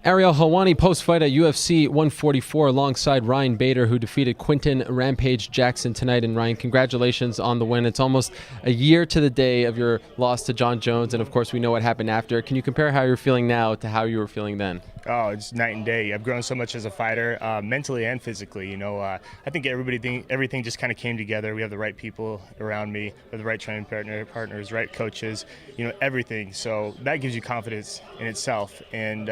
Ariel Helwani post-fight at UFC 144 alongside Ryan Bader, who defeated Quinton Rampage Jackson tonight. And Ryan, congratulations on the win. It's almost a year to the day of your loss to John Jones, and of course we know what happened after. Can you compare how you're feeling now to how you were feeling then? Oh, it's night and day. I've grown so much as a fighter, mentally and physically. I think everything just kind of came together. We have the right people around me, we have the right training partners, right coaches, everything. So that gives you confidence in itself. And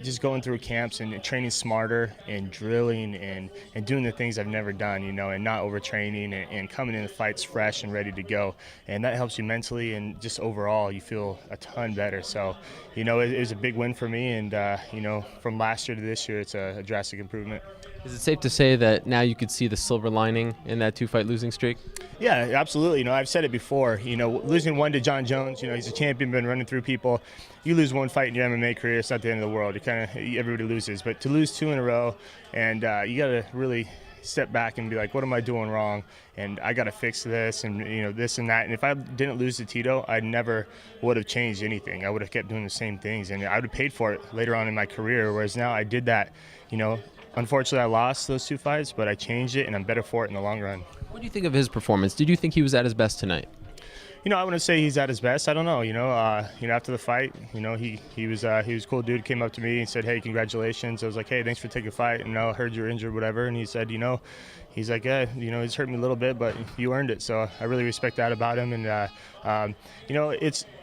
just going through camps and training smarter and drilling and doing the things I've never done, and not overtraining and coming into fights fresh and ready to go. And that helps you mentally, and just overall you feel a ton better. So, it was a big win for me, and from last year to this year, it's a drastic improvement. Is it safe to say that now you could see the silver lining in that two-fight losing streak? Yeah, absolutely. I've said it before. Losing one to John Jones, he's a champion, been running through people. You lose one fight in your MMA career, it's not the end of the world. Everybody loses. But to lose two in a row, and you got to really step back and be like, what am I doing wrong? And I got to fix this and, this and that. And if I didn't lose to Tito, I never would have changed anything. I would have kept doing the same things, and I would have paid for it later on in my career, whereas now I did that. Unfortunately, I lost those two fights, but I changed it, and I'm better for it in the long run. What do you think of his performance? Did you think he was at his best tonight? I wouldn't say he's at his best. I don't know. After the fight, he was a cool dude. Came up to me and said, "Hey, congratulations." I was like, "Hey, thanks for taking the fight. I heard you're injured, whatever." And he said, he's like, "Yeah, it's hurt me a little bit, but you earned it." So I really respect that about him. And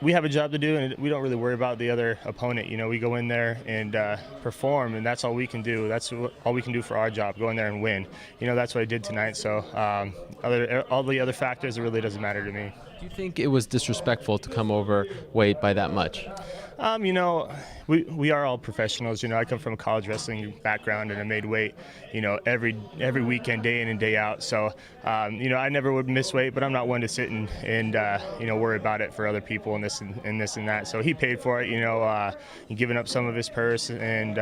we have a job to do, and we don't really worry about the other opponent. We go in there and perform, and that's all we can do. That's all we can do for our job. Go in there and win. That's what I did tonight. So all the other factors, it really doesn't matter to me. Do you think it was disrespectful to come overweight by that much? We are all professionals. I come from a college wrestling background, and I made weight, every weekend, day in and day out. So, I never would miss weight, but I'm not one to sit and worry about it for other people and this and that. So he paid for it, giving up some of his purse, and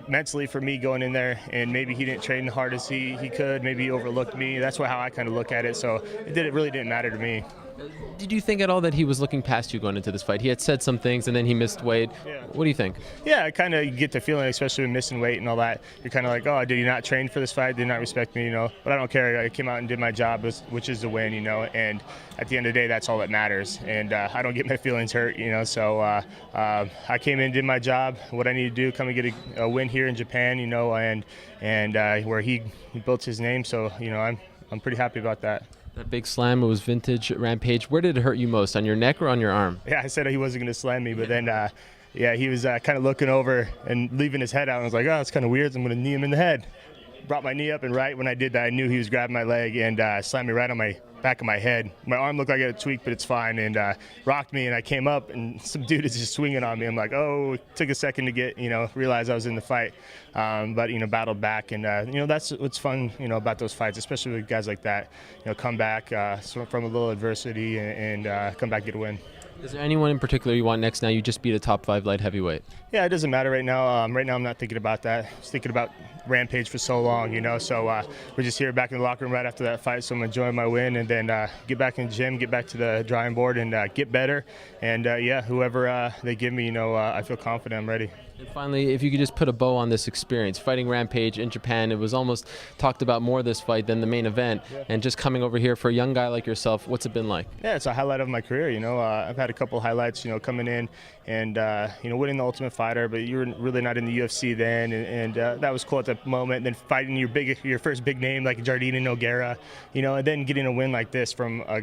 mentally for me going in there, and maybe he didn't train as hard as he could. Maybe he overlooked me. That's how I kind of look at it. So it really didn't matter to me. Did you think at all that he was looking past you going into this fight? He had said some things, and then he missed weight. Yeah. What do you think? Yeah, I kind of get the feeling, especially with missing weight and all that, you're kind of like, oh, did he not train for this fight? Did he not respect me? But I don't care. I came out and did my job, which is to win. And at the end of the day, that's all that matters. And I don't get my feelings hurt. So I came in, did my job, what I need to do, come and get a win here in Japan. And where he built his name. So I'm pretty happy about that. That big slam, it was vintage Rampage. Where did it hurt you most, on your neck or on your arm? Yeah, I said he wasn't going to slam me, but then, he was kind of looking over and leaving his head out. I was like, oh, it's kind of weird. I'm going to knee him in the head. Brought my knee up, and right when I did that, I knew he was grabbing my leg and slammed me right on my back of my head. My arm looked like it had a tweak, but it's fine, and rocked me, and I came up, and some dude is just swinging on me. I'm like, oh, it took a second to get, realize I was in the fight, but, battled back, and, that's what's fun, about those fights, especially with guys like that, come back from a little adversity and come back, get a win. Is there anyone in particular you want next? Now you just beat a top 5 light heavyweight. Yeah, it doesn't matter right now. Right now I'm not thinking about that. I was thinking about Rampage for so long, so we're just here back in the locker room right after that fight, so I'm enjoying my win, and then get back in the gym, get back to the drawing board, and get better. And whoever they give me, I feel confident I'm ready. And finally, if you could just put a bow on this experience, fighting Rampage in Japan, it was almost talked about more this fight than the main event. Yeah. And just coming over here for a young guy like yourself, what's it been like? Yeah, it's a highlight of my career. I've had a couple highlights, coming in and, winning the Ultimate Fighter, but you were really not in the UFC then. And that was cool at the moment. And then fighting your first big name like Jardine Nogueira, and then getting a win like this from, I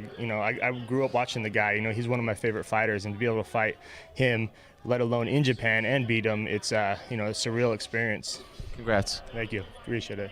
grew up watching the guy. He's one of my favorite fighters, and to be able to fight him, let alone in Japan, and beat him, it's a surreal experience. Congrats. Thank you. Appreciate it.